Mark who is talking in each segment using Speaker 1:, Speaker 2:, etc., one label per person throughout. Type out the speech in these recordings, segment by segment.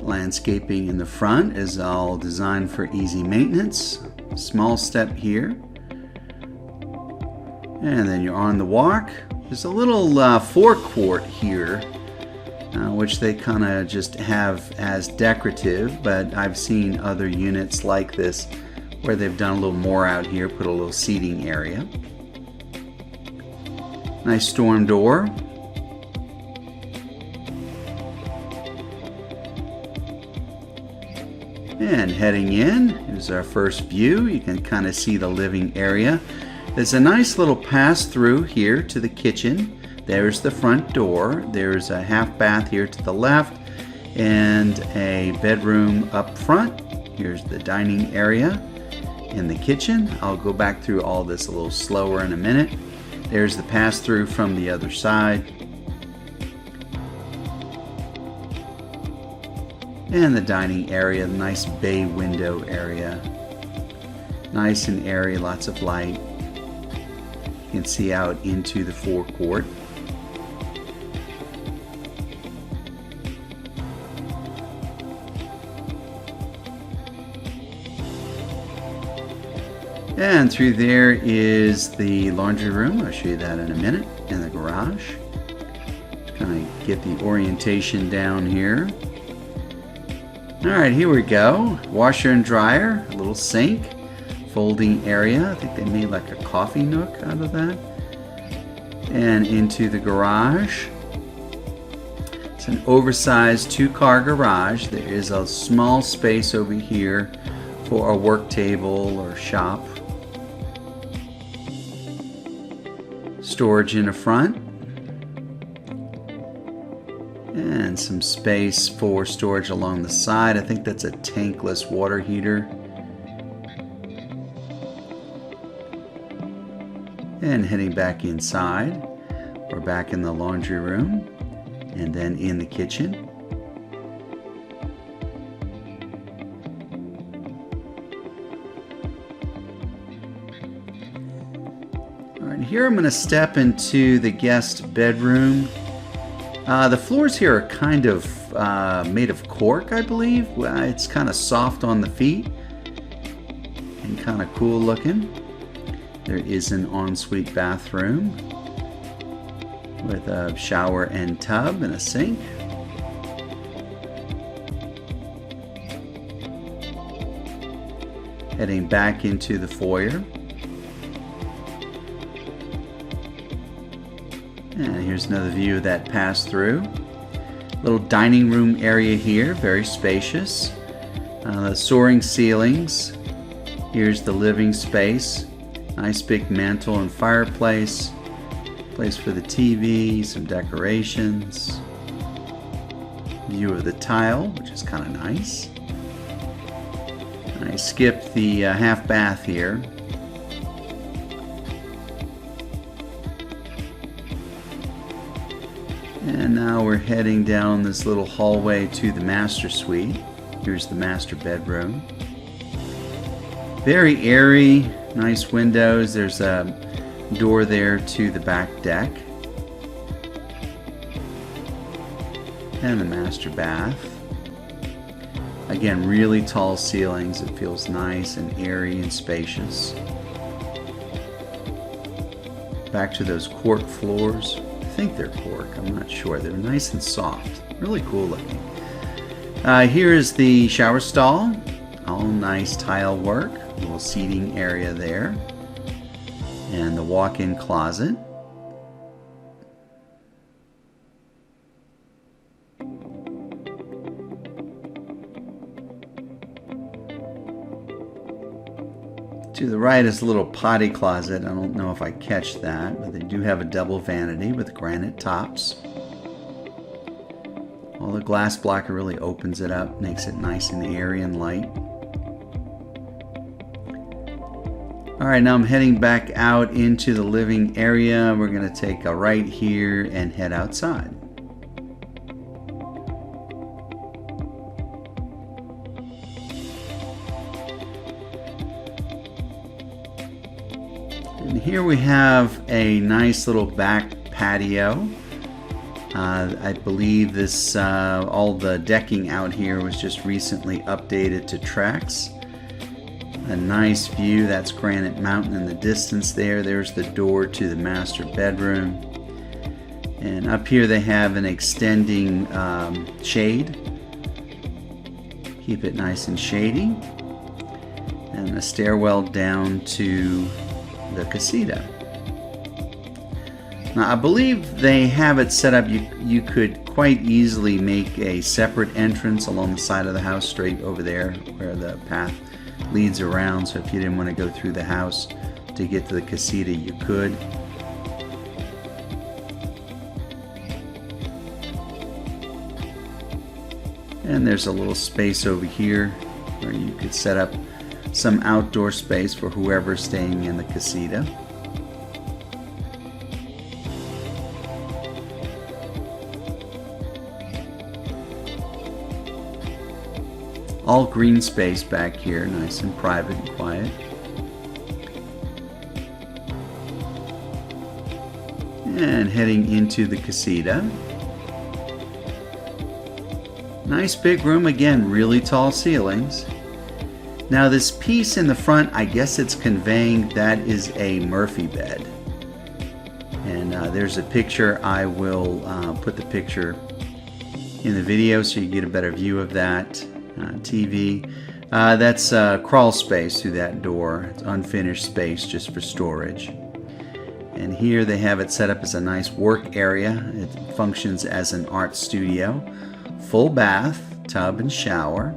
Speaker 1: Landscaping in the front is all designed for easy maintenance. Small step here. And then you're on the walk. There's a little forecourt here, which they kind of just have as decorative, but I've seen other units like this where they've done a little more out here, put a little seating area. Nice storm door. And heading in, here's our first view. You can kind of see the living area. There's a nice little pass-through here to the kitchen. There's the front door. There's a half bath here to the left and a bedroom up front. Here's the dining area in the kitchen. I'll go back through all this a little slower in a minute. There's the pass-through from the other side. And the dining area, nice bay window area. Nice and airy, lots of light. You can see out into the forecourt. And through there is the laundry room. I'll show you that in a minute. And the garage. Kind of get the orientation down here. Alright, here we go. Washer and dryer, a little sink, folding area. I think they made like a coffee nook out of that. And into the garage. It's an oversized 2-car garage. There is a small space over here for a work table or shop. Storage in the front. And some space for storage along the side. I think that's a tankless water heater. And heading back inside. We're back in the laundry room. And then in the kitchen. Alright, here I'm going to step into the guest bedroom. The floors here are kind of made of cork, I believe. It's kind of soft on the feet and kind of cool looking. There is an ensuite bathroom with a shower and tub and a sink. Heading back into the foyer. And here's another view of that pass-through. Little dining room area here, very spacious. The soaring ceilings. Here's the living space. Nice big mantle and fireplace. Place for the TV, some decorations. View of the tile, which is kind of nice. I skipped the half bath here. And now we're heading down this little hallway to the master suite. Here's the master bedroom. Very airy, nice windows. There's a door there to the back deck. And the master bath. Again, really tall ceilings. It feels nice and airy and spacious. Back to those cork floors. I think they're cork, I'm not sure. They're nice and soft, really cool looking. Here is the shower stall, all nice tile work, a little seating area there, and the walk-in closet. To the right is a little potty closet. I don't know if I catch that, but they do have a double vanity with granite tops. Well, the glass blocker really opens it up, makes it nice and airy and light. Alright, now I'm heading back out into the living area. We're going to take a right here and head outside. And here we have a nice little back patio. I believe this all the decking out here was just recently updated to tracks. A nice view. That's Granite Mountain in the distance there. There's the door to the master bedroom. And up here they have an extending shade. Keep it nice and shady. And a stairwell down to the casita. Now I believe they have it set up, you could quite easily make a separate entrance along the side of the house straight over there where the path leads around. So if you didn't want to go through the house to get to the casita, you could. And there's a little space over here where you could set up some outdoor space for whoever's staying in the casita. All green space back here, nice and private and quiet. And heading into the casita. Nice big room, again, really tall ceilings. Now this piece in the front, I guess it's conveying that is a Murphy bed. And there's a picture. I will put the picture in the video so you get a better view of that. TV. That's crawl space through that door. It's unfinished space just for storage. And here they have it set up as a nice work area. It functions as an art studio. Full bath, tub and shower.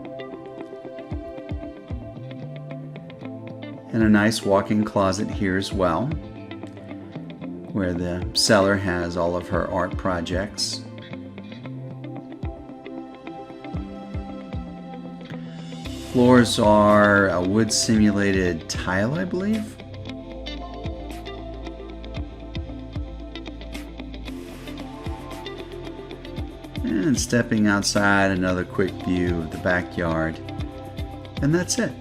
Speaker 1: And a nice walk-in closet here as well, where the seller has all of her art projects. Floors are a wood simulated tile, I believe. And stepping outside, another quick view of the backyard. And that's it.